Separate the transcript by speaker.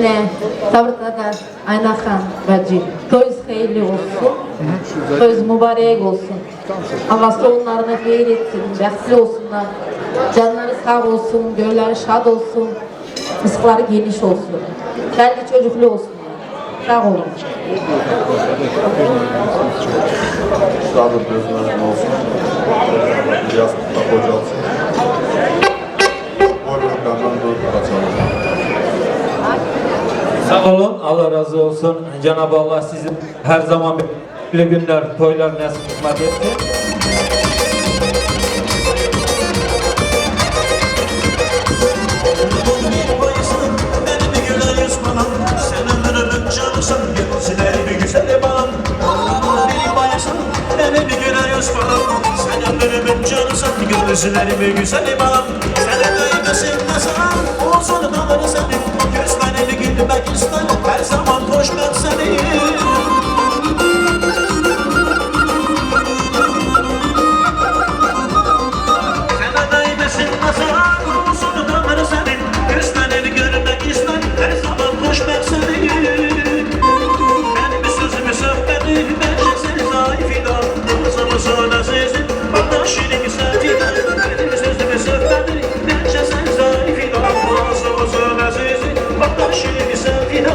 Speaker 1: Cümle, Tavrıkadar, Aynahan, Bacı. Toyuz hayırlı olsun. Toyuz mübarek olsun. Allah sonlarını hayır etsin, bəxtli olsunlar. Canları sağ olsun, gönülleri şad olsun. Rızıkları geniş olsun. Belki çocuklu olsun. Sağ olun.
Speaker 2: Sadır gözlerine olsun. Yastıkta kocalsın. Boyluklarından dört kaçalım.
Speaker 3: Sağ olun, Allah razı olsun. Cenab-ı Allah sizin her zaman böyle günler, toylar nasip kısmet etsin.
Speaker 4: Gözlerimi güzelim ağam, sana duymasın nasıl olsun dağları senin. Gözlerimi gülmek isterim, her zaman hoş ben seni. Sana duymasın nasıl olsun dağları senin. Gözlerimi görmek isterim, her zaman hoş ben seni. Benim sözümü söhbeti, ben seni zayıf idam. Sana sonra sizin, bana şirin güzel. Şirin bir sevgida